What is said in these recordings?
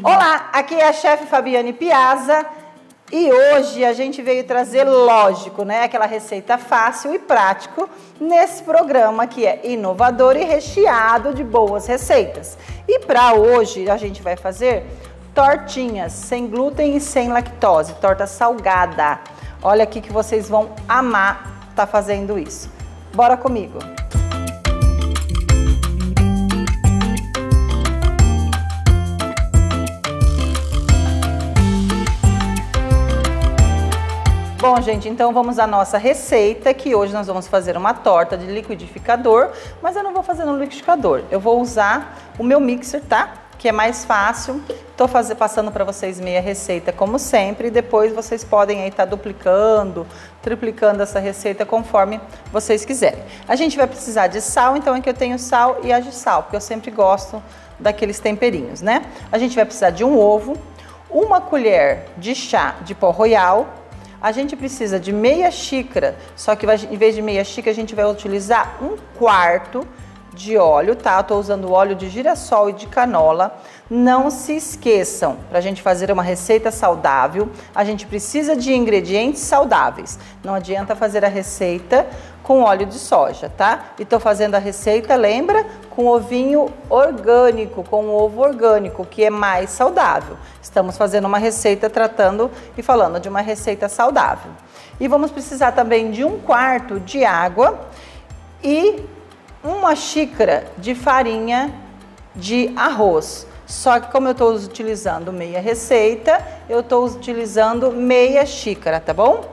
Olá, aqui é a chefe Fabiane Piazza e hoje a gente veio trazer, lógico, né, aquela receita fácil e prático nesse programa que é inovador e recheado de boas receitas. E para hoje a gente vai fazer tortinhas sem glúten e sem lactose, torta salgada. Olha aqui que vocês vão amar estar fazendo isso. Bora comigo! Bom, gente, então vamos à nossa receita, que hoje nós vamos fazer uma torta de liquidificador, mas eu não vou fazer no liquidificador, eu vou usar o meu mixer, tá? Que é mais fácil. Tô passando para vocês meia receita, como sempre, e depois vocês podem aí estar duplicando, triplicando essa receita conforme vocês quiserem. A gente vai precisar de sal, então aqui eu tenho sal e a de sal, porque eu sempre gosto daqueles temperinhos, né? A gente vai precisar de um ovo, uma colher de chá de pó royal. A gente precisa de meia xícara, só que em vez de meia xícara a gente vai utilizar 1/4 de óleo, tá? Eu tô usando óleo de girassol e de canola. Não se esqueçam, para a gente fazer uma receita saudável, a gente precisa de ingredientes saudáveis. Não adianta fazer a receita com óleo de soja, tá? E tô fazendo a receita, lembra? Com ovinho orgânico, com ovo orgânico, que é mais saudável. Estamos fazendo uma receita tratando e falando de uma receita saudável. E vamos precisar também de 1/4 de água e 1 xícara de farinha de arroz. Só que como eu estou utilizando meia receita, eu estou utilizando meia xícara, tá bom?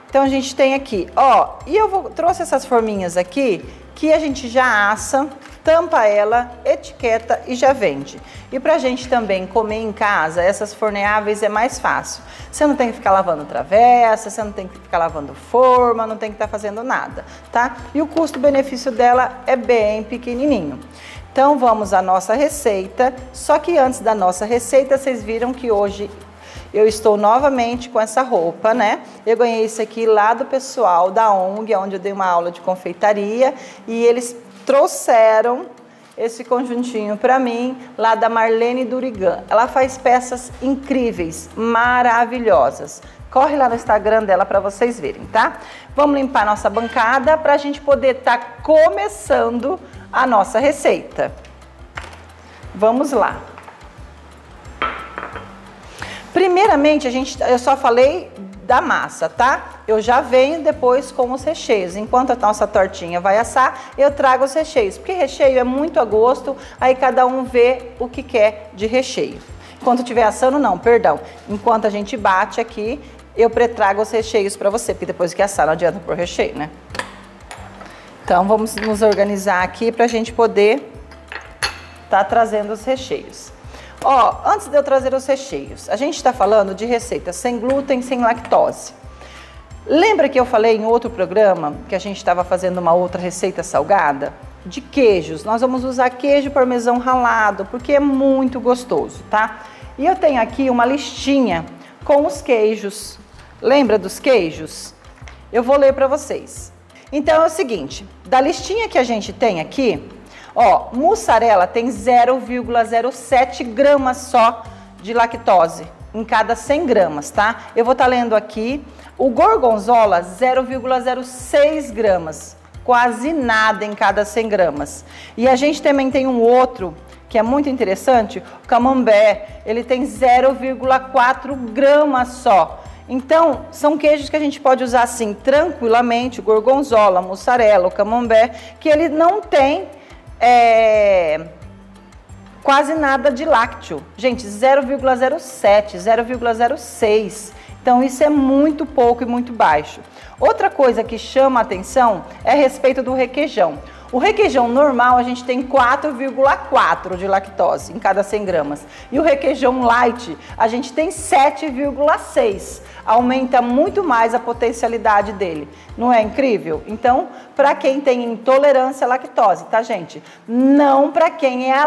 Então a gente tem aqui, ó, e trouxe essas forminhas aqui, que a gente já assa, tampa ela, etiqueta e já vende. E pra gente também comer em casa, essas forneáveis é mais fácil. Você não tem que ficar lavando travessa, você não tem que ficar lavando forma, não tem que estar fazendo nada, tá? E o custo-benefício dela é bem pequenininho. Então vamos à nossa receita, só que antes da nossa receita, vocês viram que hoje eu estou novamente com essa roupa, né? Eu ganhei isso aqui lá do pessoal da ONG, onde eu dei uma aula de confeitaria, e eles trouxeram esse conjuntinho para mim, lá da Marlene Durigan. Ela faz peças incríveis, maravilhosas. Corre lá no Instagram dela para vocês verem, tá? Vamos limpar nossa bancada para a gente poder estar começando a nossa receita. Vamos lá. Primeiramente, eu só falei da massa, tá? Eu já venho depois com os recheios. Enquanto a nossa tortinha vai assar, eu trago os recheios. Porque recheio é muito a gosto, aí cada um vê o que quer de recheio. Enquanto estiver assando, não, perdão. Enquanto a gente bate aqui, eu pretrago os recheios para você, porque depois que assar não adianta pôr recheio, né? Então, vamos nos organizar aqui pra gente poder tá trazendo os recheios. Ó, antes de eu trazer os recheios, a gente está falando de receita sem glúten, sem lactose. Lembra que eu falei em outro programa que a gente estava fazendo uma outra receita salgada? De queijos. Nós vamos usar queijo parmesão ralado, porque é muito gostoso, tá? E eu tenho aqui uma listinha com os queijos. Lembra dos queijos? Eu vou ler para vocês. Então é o seguinte, da listinha que a gente tem aqui, ó, mussarela tem 0,07 gramas só de lactose em cada 100 gramas, tá? Eu vou estar lendo aqui. O gorgonzola, 0,06 gramas, quase nada em cada 100 gramas. E a gente também tem um outro que é muito interessante, o camembert, ele tem 0,4 gramas só. Então, são queijos que a gente pode usar assim tranquilamente, o gorgonzola, mussarela, o camembert, que ele não tem quase nada de lácteo. Gente, 0,07, 0,06. Então, isso é muito pouco e muito baixo. Outra coisa que chama a atenção é a respeito do requeijão. O requeijão normal, a gente tem 4,4 de lactose em cada 100 gramas. E o requeijão light, a gente tem 7,6. Aumenta muito mais a potencialidade dele. Não é incrível? Então, para quem tem intolerância à lactose, tá, gente? Não para quem é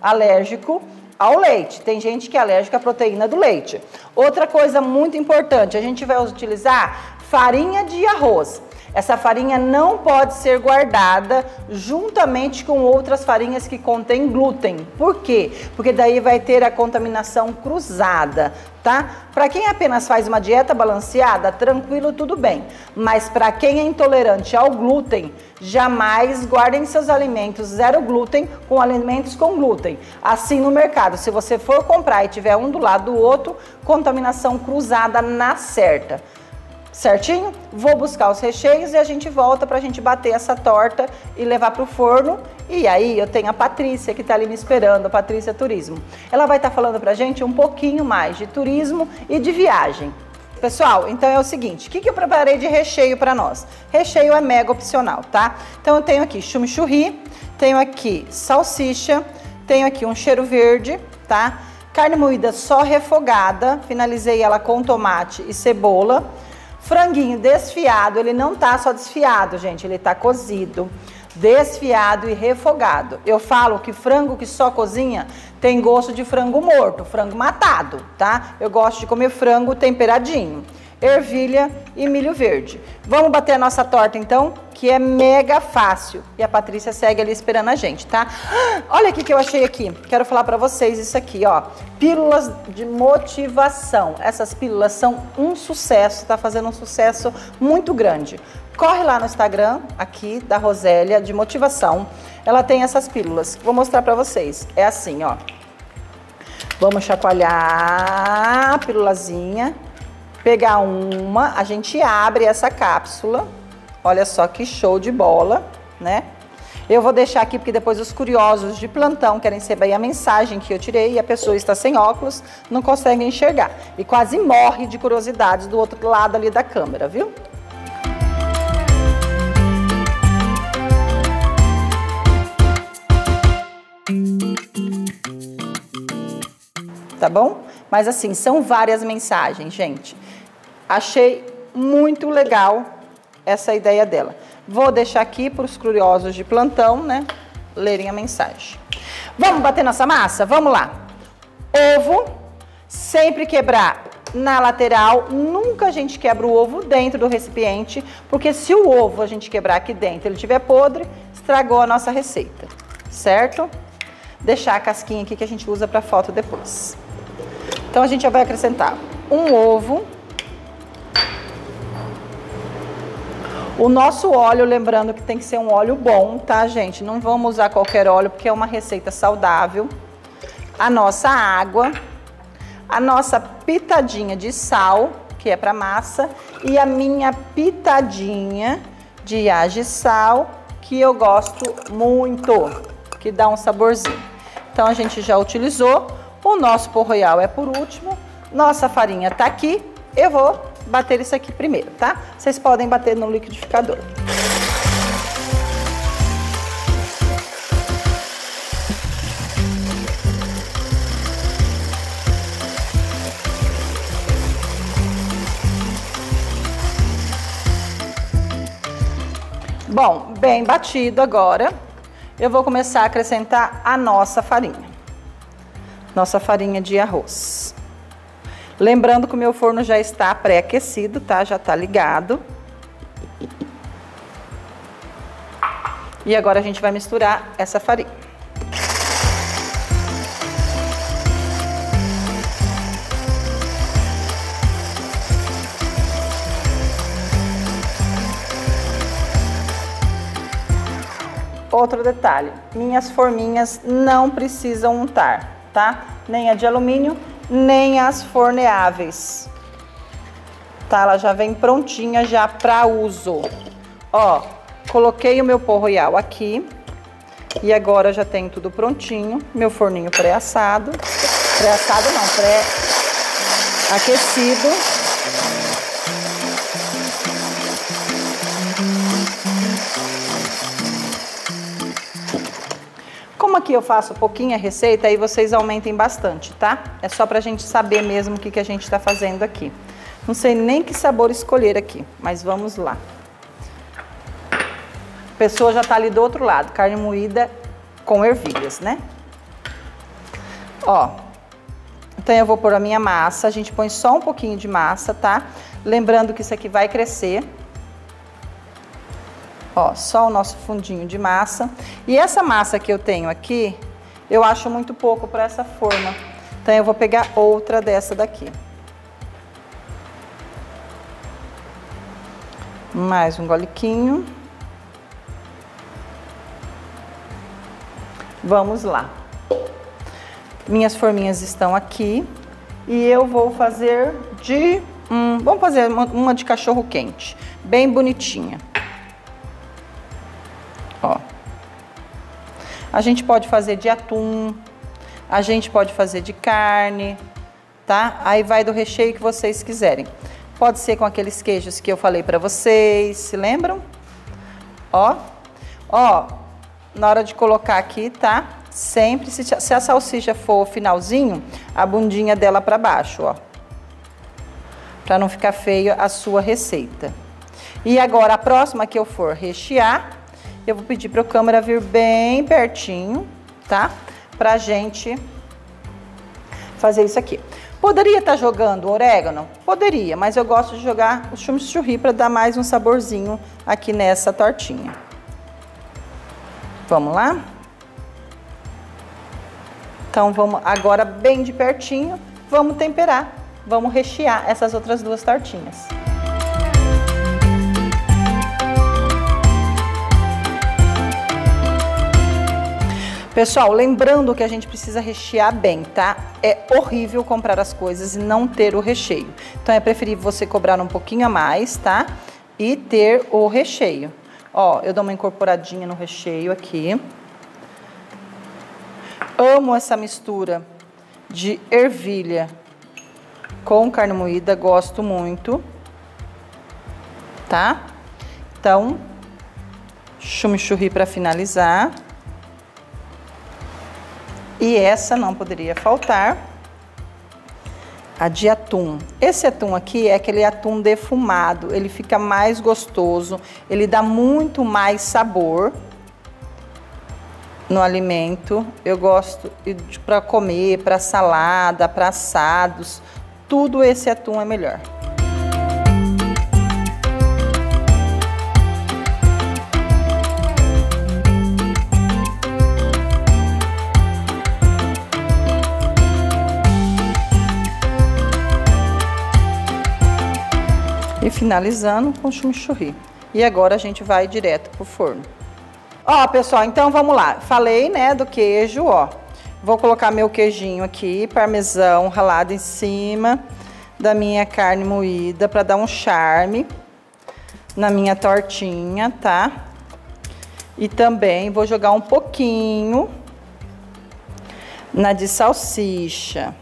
alérgico ao leite. Tem gente que é alérgica à proteína do leite. Outra coisa muito importante, a gente vai utilizar farinha de arroz. Essa farinha não pode ser guardada juntamente com outras farinhas que contêm glúten. Por quê? Porque daí vai ter a contaminação cruzada, tá? Para quem apenas faz uma dieta balanceada, tranquilo, tudo bem. Mas para quem é intolerante ao glúten, jamais guardem seus alimentos zero glúten com alimentos com glúten. Assim no mercado, se você for comprar e tiver um do lado do outro, contaminação cruzada na certa. Certinho? Vou buscar os recheios e a gente volta pra gente bater essa torta e levar pro forno. E aí eu tenho a Patrícia que tá ali me esperando, a Patrícia Turismo. Ela vai estar falando pra gente um pouquinho mais de turismo e de viagem. Pessoal, então é o seguinte, o que eu preparei de recheio para nós? Recheio é mega opcional, tá? Então eu tenho aqui chimichurri, tenho aqui salsicha, tenho aqui um cheiro verde, tá? Carne moída só refogada, finalizei ela com tomate e cebola. Franguinho desfiado, ele não tá só desfiado, gente, ele tá cozido, desfiado e refogado. Eu falo que frango que só cozinha tem gosto de frango morto, frango matado, tá? Eu gosto de comer frango temperadinho. Ervilha e milho verde. Vamos bater a nossa torta então, que é mega fácil. E a Patrícia segue ali esperando a gente, tá? Olha o que eu achei aqui. Quero falar pra vocês isso aqui, ó. Pílulas de motivação. Essas pílulas são um sucesso, tá fazendo um sucesso muito grande. Corre lá no Instagram, aqui, da Rosélia, de motivação. Ela tem essas pílulas. Vou mostrar pra vocês. É assim, ó. Vamos chacoalhar a pílulazinha. Pegar uma, a gente abre essa cápsula, olha só que show de bola, né? Eu vou deixar aqui porque depois os curiosos de plantão querem saber a mensagem que eu tirei e a pessoa está sem óculos, não consegue enxergar. E quase morre de curiosidades do outro lado ali da câmera, viu? Tá bom? Mas assim, são várias mensagens, gente. Achei muito legal essa ideia dela. Vou deixar aqui para os curiosos de plantão, né, lerem a mensagem. Vamos bater nossa massa? Vamos lá. Ovo, sempre quebrar na lateral. Nunca a gente quebra o ovo dentro do recipiente, porque se o ovo a gente quebrar aqui dentro e ele estiver podre, estragou a nossa receita, certo? Deixar a casquinha aqui que a gente usa para foto depois. Então a gente já vai acrescentar um ovo. O nosso óleo, lembrando que tem que ser um óleo bom, tá, gente? Não vamos usar qualquer óleo, porque é uma receita saudável. A nossa água, a nossa pitadinha de sal, que é para massa, e a minha pitadinha de sal, que eu gosto muito, que dá um saborzinho. Então a gente já utilizou. O nosso pão royal é por último. Nossa farinha tá aqui. Eu vou bater isso aqui primeiro, tá? Vocês podem bater no liquidificador. Bom, bem batido agora. Eu vou começar a acrescentar a nossa farinha. Nossa farinha de arroz. Lembrando que o meu forno já está pré-aquecido, tá? Já tá ligado. E agora a gente vai misturar essa farinha. Outro detalhe, minhas forminhas não precisam untar, tá? Nem a de alumínio, nem as forneáveis. Tá? Ela já vem prontinha já para uso. Ó, coloquei o meu pão royal aqui. E agora já tem tudo prontinho. Meu forninho pré-assado. Pré-assado não, pré-aquecido. Como aqui eu faço pouquinha receita, aí vocês aumentem bastante, tá? É só pra gente saber mesmo o que a gente tá fazendo aqui. Não sei nem que sabor escolher aqui, mas vamos lá. A pessoa já tá ali do outro lado, carne moída com ervilhas, né? Ó, então eu vou pôr a minha massa, a gente põe só um pouquinho de massa, tá? Lembrando que isso aqui vai crescer. Ó, só o nosso fundinho de massa. E essa massa que eu tenho aqui, eu acho muito pouco para essa forma. Então, eu vou pegar outra dessa daqui. Mais um goliquinho. Vamos lá. Minhas forminhas estão aqui. E eu vou fazer vamos fazer uma de cachorro quente. Bem bonitinha. Ó. A gente pode fazer de atum. A gente pode fazer de carne. Tá? Aí vai do recheio que vocês quiserem. Pode ser com aqueles queijos que eu falei pra vocês, se lembram? Ó, ó, na hora de colocar aqui, tá? Sempre, se a salsicha for finalzinho, a bundinha dela pra baixo, ó. Pra não ficar feio a sua receita. E agora, a próxima que eu for rechear, eu vou pedir pra câmera vir bem pertinho, tá? Pra gente fazer isso aqui. Poderia estar jogando orégano? Poderia, mas eu gosto de jogar o chimichurri para dar mais um saborzinho aqui nessa tortinha. Vamos lá? Então, vamos agora bem de pertinho, vamos temperar, vamos rechear essas outras duas tortinhas. Pessoal, lembrando que a gente precisa rechear bem, tá? É horrível comprar as coisas e não ter o recheio. Então, é preferível você cobrar um pouquinho a mais, tá? E ter o recheio. Ó, eu dou uma incorporadinha no recheio aqui. Amo essa mistura de ervilha com carne moída, gosto muito. Tá? Então, chimichurri para finalizar. E essa não poderia faltar, a de atum. Esse atum aqui é aquele atum defumado, ele fica mais gostoso, ele dá muito mais sabor no alimento. Eu gosto para comer, para salada, para assados, tudo esse atum é melhor. E finalizando com chimichurri. E agora a gente vai direto pro forno. Ó, pessoal, então vamos lá. Falei, né, do queijo, ó. Vou colocar meu queijinho aqui, parmesão ralado em cima da minha carne moída para dar um charme na minha tortinha, tá? E também vou jogar um pouquinho na de salsicha.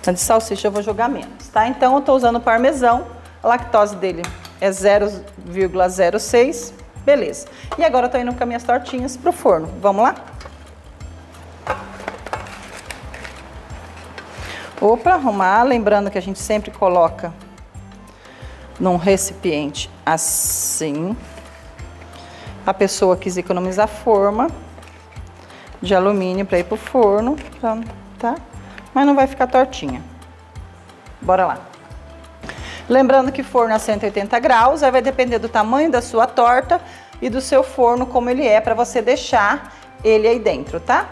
Na de salsicha eu vou jogar menos, tá? Então eu tô usando parmesão, a lactose dele é 0,06, beleza. E agora eu tô indo com as minhas tortinhas pro forno, vamos lá? Ou para arrumar, lembrando que a gente sempre coloca num recipiente assim. A pessoa quis economizar forma de alumínio para ir pro forno, tá? Mas não vai ficar tortinha. Bora lá. Lembrando que forno a 180 graus, aí vai depender do tamanho da sua torta e do seu forno, como ele é, para você deixar ele aí dentro, tá?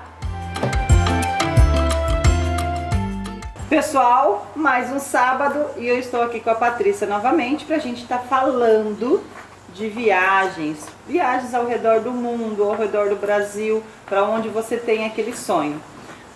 Pessoal, mais um sábado e eu estou aqui com a Patrícia novamente pra gente estar falando de viagens. Viagens ao redor do mundo, ao redor do Brasil, para onde você tem aquele sonho.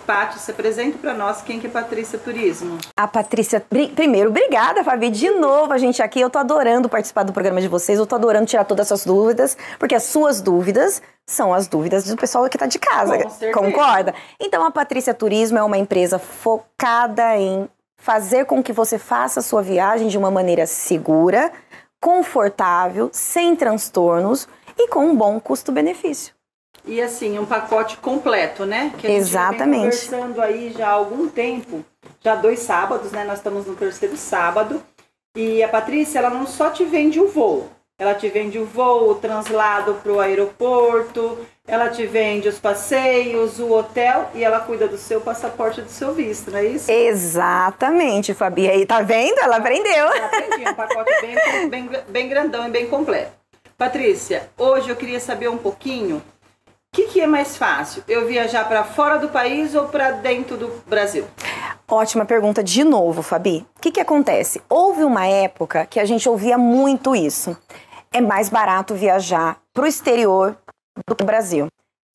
Paty, se apresenta para nós, quem que é Patrícia Turismo? A Patrícia, primeiro, obrigada, Fabi, de novo a gente aqui. Eu tô adorando participar do programa de vocês, eu tô adorando tirar todas as suas dúvidas, porque as suas dúvidas são as dúvidas do pessoal que tá de casa, concorda? Então, a Patrícia Turismo é uma empresa focada em fazer com que você faça a sua viagem de uma maneira segura, confortável, sem transtornos e com um bom custo-benefício. E assim, um pacote completo, né? Que a gente Exatamente. vem conversando aí já há algum tempo, já 2 sábados, né? Nós estamos no 3º sábado. E a Patrícia, ela não só te vende o voo, ela te vende o voo, o translado para o aeroporto, ela te vende os passeios, o hotel e ela cuida do seu passaporte e do seu visto, não é isso? Exatamente, Fabi. Aí, tá vendo? Ela aprendeu. Ela aprendeu, um pacote bem grandão e bem completo. Patrícia, hoje eu queria saber um pouquinho, o que é mais fácil? Eu viajar para fora do país ou para dentro do Brasil? Ótima pergunta de novo, Fabi. O que acontece? Houve uma época que a gente ouvia muito isso. É mais barato viajar para o exterior do que o Brasil.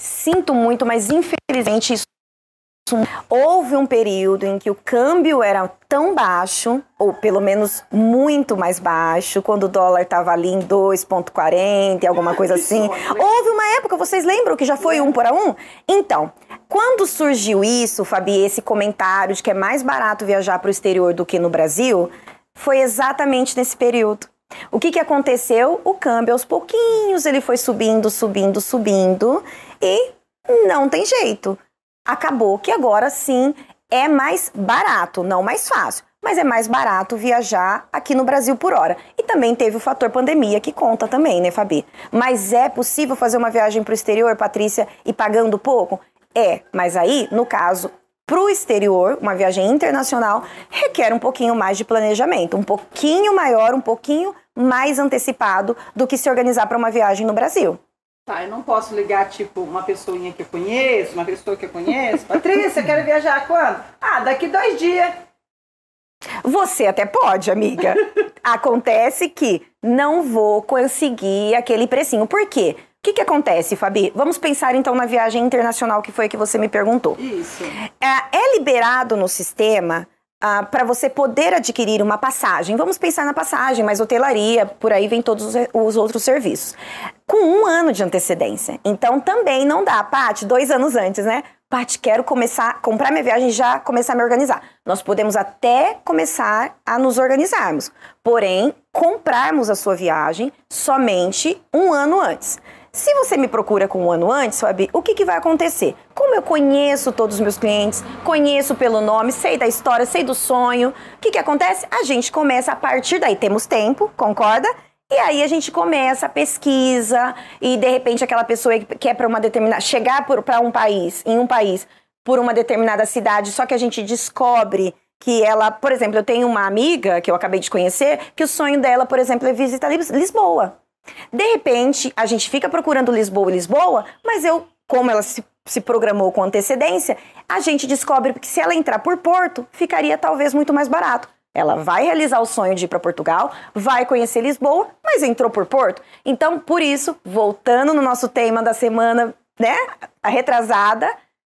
Sinto muito, mas infelizmente isso. Houve um período em que o câmbio era tão baixo, ou pelo menos muito mais baixo, quando o dólar estava ali em 2,40, alguma coisa assim. Houve uma época, vocês lembram que já foi 1 para 1? Então, quando surgiu isso, Fabi, esse comentário de que é mais barato viajar para o exterior do que no Brasil, foi exatamente nesse período. O que aconteceu? O câmbio, aos pouquinhos, ele foi subindo, subindo, subindo, e não tem jeito. Acabou que agora sim é mais barato, não mais fácil, mas é mais barato viajar aqui no Brasil por hora. E também teve o fator pandemia que conta também, né, Fabi? Mas é possível fazer uma viagem para o exterior, Patrícia, e pagando pouco? É, mas aí, no caso, para o exterior, uma viagem internacional, requer um pouquinho mais de planejamento, um pouquinho maior, um pouquinho mais antecipado do que se organizar para uma viagem no Brasil. Tá, eu não posso ligar, tipo, uma pessoinha que eu conheço, uma pessoa que eu conheço. Patrícia, quer viajar quando? Ah, daqui 2 dias. Você até pode, amiga. Acontece que não vou conseguir aquele precinho. Por quê? O que acontece, Fabi? Vamos pensar então na viagem internacional que foi a que você me perguntou. Isso. É liberado no sistema para você poder adquirir uma passagem. Vamos pensar na passagem, mas hotelaria, por aí vem todos os outros serviços. Com 1 ano de antecedência. Então também não dá, Paty, 2 anos antes, né? Paty, quero comprar minha viagem e já começar a me organizar. Nós podemos até começar a nos organizarmos. Porém, comprarmos a sua viagem somente 1 ano antes. Se você me procura com 1 ano antes, Fabi, o que vai acontecer? Como eu conheço todos os meus clientes, conheço pelo nome, sei da história, sei do sonho, o que acontece? A gente começa a partir daí, temos tempo, concorda? E aí a gente começa a pesquisa e de repente aquela pessoa que quer para uma determinada, chegar para um país, em um país, por uma determinada cidade, só que a gente descobre que ela, por exemplo, eu tenho uma amiga que eu acabei de conhecer, que o sonho dela, por exemplo, é visitar Lisboa. De repente, a gente fica procurando Lisboa, mas como ela se programou com antecedência, a gente descobre que se ela entrar por Porto, ficaria talvez muito mais barato. Ela vai realizar o sonho de ir para Portugal, vai conhecer Lisboa, mas entrou por Porto. Então, por isso, voltando no nosso tema da semana, né, a retrasada,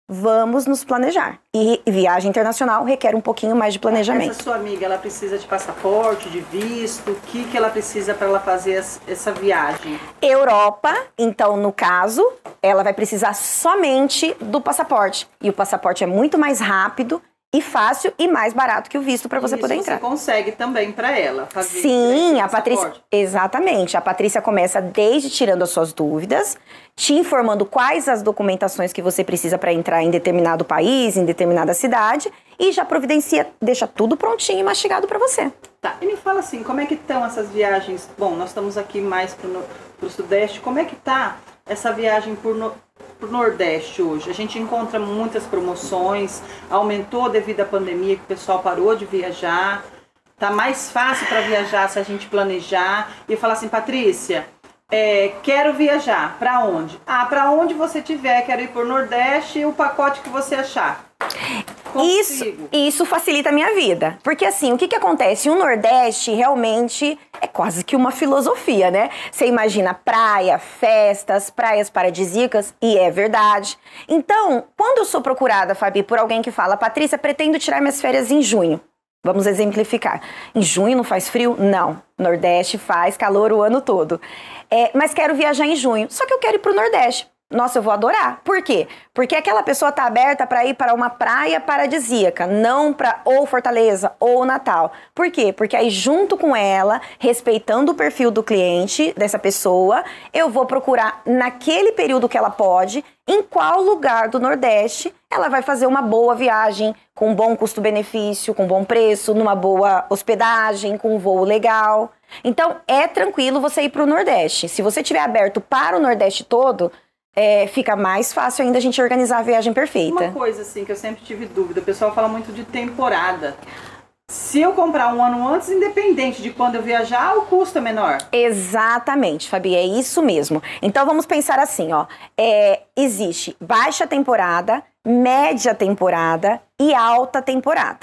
vamos nos planejar. E viagem internacional requer um pouquinho mais de planejamento. Essa sua amiga, ela precisa de passaporte, de visto? O que ela precisa para ela fazer essa viagem? Europa, então, no caso, ela vai precisar somente do passaporte. E o passaporte é muito mais rápido e fácil e mais barato que o visto para você poder entrar. Você consegue também para ela fazer. Sim, a Patrícia, exatamente. A Patrícia começa desde tirando as suas dúvidas, te informando quais as documentações que você precisa para entrar em determinado país, em determinada cidade, e já providencia, deixa tudo prontinho e mastigado para você. Tá, e me fala assim, como é que estão essas viagens? Bom, nós estamos aqui mais pro Sudeste, como é que tá essa viagem pro Nordeste hoje? A gente encontra muitas promoções, aumentou devido à pandemia que o pessoal parou de viajar, tá mais fácil para viajar se a gente planejar e falar assim, Patrícia, quero viajar, para onde? Ah, para onde você tiver, quero ir pro Nordeste e o pacote que você achar. Isso facilita a minha vida, porque assim, o que acontece? O Nordeste realmente é quase que uma filosofia, né? Você imagina praia, festas, praias paradisíacas, e é verdade. Então, quando eu sou procurada, Fabi, por alguém que fala, Patrícia, pretendo tirar minhas férias em junho. Vamos exemplificar. Em junho não faz frio? Não. Nordeste faz calor o ano todo. Mas quero viajar em junho, só que eu quero ir pro Nordeste. Nossa, eu vou adorar. Por quê? Porque aquela pessoa tá aberta para ir para uma praia paradisíaca, não para ou Fortaleza ou Natal. Por quê? Porque aí junto com ela, respeitando o perfil do cliente, dessa pessoa, eu vou procurar naquele período que ela pode, em qual lugar do Nordeste ela vai fazer uma boa viagem, com bom custo-benefício, com bom preço, numa boa hospedagem, com um voo legal. Então, é tranquilo você ir para o Nordeste. Se você estiver aberto para o Nordeste todo, fica mais fácil ainda a gente organizar a viagem perfeita. Uma coisa assim que eu sempre tive dúvida, o pessoal fala muito de temporada. Se eu comprar um ano antes, independente de quando eu viajar, o custo é menor? Exatamente, Fabi, é isso mesmo. Então vamos pensar assim, ó. Existe baixa temporada, média temporada e alta temporada.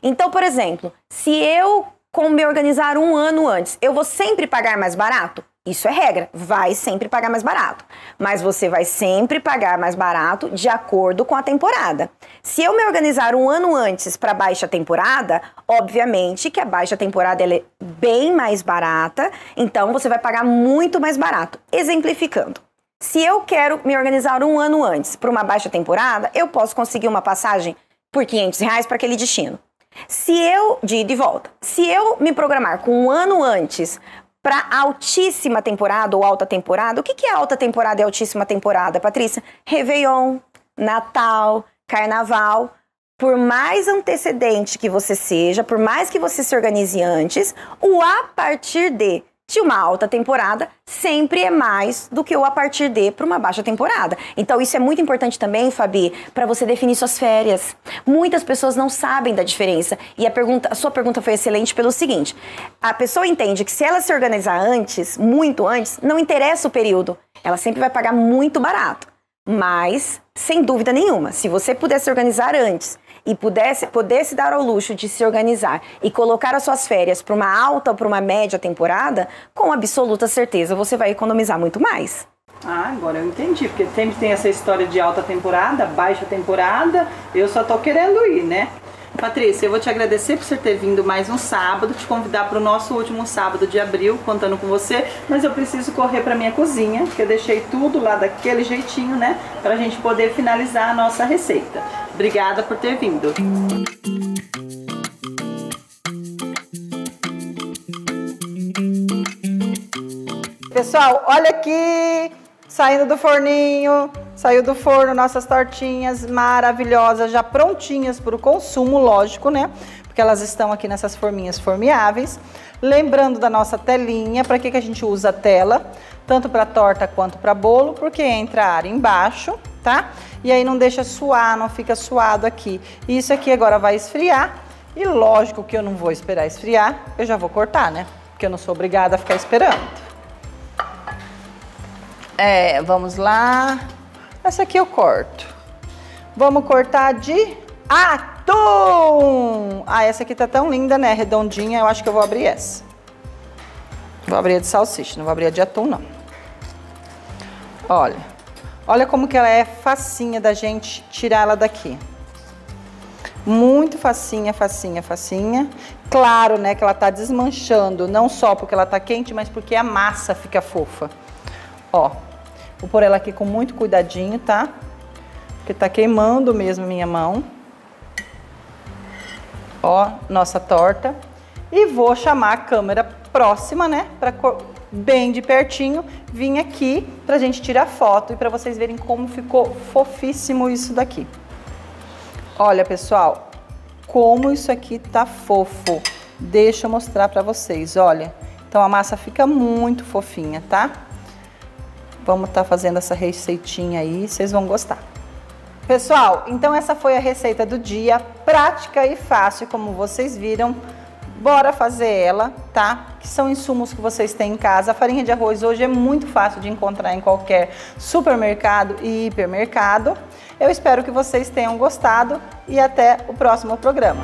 Então, por exemplo, se eu me organizar um ano antes, eu vou sempre pagar mais barato? Isso é regra, vai sempre pagar mais barato. Mas você vai sempre pagar mais barato de acordo com a temporada. Se eu me organizar um ano antes para baixa temporada, obviamente que a baixa temporada ela é bem mais barata, então você vai pagar muito mais barato. Exemplificando, se eu quero me organizar um ano antes para uma baixa temporada, eu posso conseguir uma passagem por R$500 para aquele destino. De ida e volta. Se eu me programar com um ano antes para altíssima temporada ou alta temporada, o que é alta temporada e altíssima temporada, Patrícia? Réveillon, Natal, Carnaval. Por mais antecedente que você seja, por mais que você se organize antes, o a partir de uma alta temporada sempre é mais do que o a partir de para uma baixa temporada. Então isso é muito importante também, Fabi, para você definir suas férias. Muitas pessoas não sabem da diferença e a sua pergunta foi excelente pelo seguinte: a pessoa entende que se ela se organizar antes, muito antes, não interessa o período, ela sempre vai pagar muito barato. Mas, sem dúvida nenhuma, se você puder se organizar antes e pudesse dar ao luxo de se organizar e colocar as suas férias para uma alta ou para uma média temporada, com absoluta certeza você vai economizar muito mais. Ah, agora eu entendi, porque sempre tem essa história de alta temporada, baixa temporada, eu só tô querendo ir, né? Patrícia, eu vou te agradecer por você ter vindo mais um sábado, te convidar para o nosso último sábado de abril, contando com você, mas eu preciso correr para minha cozinha, porque eu deixei tudo lá daquele jeitinho, né, para a gente poder finalizar a nossa receita. Obrigada por ter vindo. Pessoal, olha aqui, saindo do forninho, saiu do forno nossas tortinhas maravilhosas, já prontinhas para o consumo, lógico, né? Porque elas estão aqui nessas forminhas formeáveis. Lembrando da nossa telinha, para que a gente usa a tela? Tanto para torta quanto para bolo, porque entra ar embaixo, tá? E aí não deixa suar, não fica suado aqui. Isso aqui agora vai esfriar e lógico que eu não vou esperar esfriar, eu já vou cortar, né? Porque eu não sou obrigada a ficar esperando. Vamos lá. Essa aqui eu corto. Vamos cortar de atum. Ah, essa aqui tá tão linda, né? Redondinha, eu acho que eu vou abrir essa. Vou abrir a de salsicha, não vou abrir a de atum, não. Olha como que ela é facinha da gente tirar ela daqui. Muito facinha, facinha, facinha. Claro, né, que ela tá desmanchando, não só porque ela tá quente, mas porque a massa fica fofa. Ó, vou pôr ela aqui com muito cuidadinho, tá? Porque tá queimando mesmo minha mão. Ó, nossa torta. E vou chamar a câmera próxima, né? Bem de pertinho, vim aqui pra gente tirar foto e pra vocês verem como ficou fofíssimo isso daqui. Olha, pessoal, como isso aqui tá fofo. Deixa eu mostrar pra vocês, olha. Então a massa fica muito fofinha, tá? Vamos estar fazendo essa receitinha aí, vocês vão gostar. Pessoal, então essa foi a receita do dia, prática e fácil, como vocês viram. Bora fazer ela, tá? Que são insumos que vocês têm em casa. A farinha de arroz hoje é muito fácil de encontrar em qualquer supermercado e hipermercado. Eu espero que vocês tenham gostado e até o próximo programa.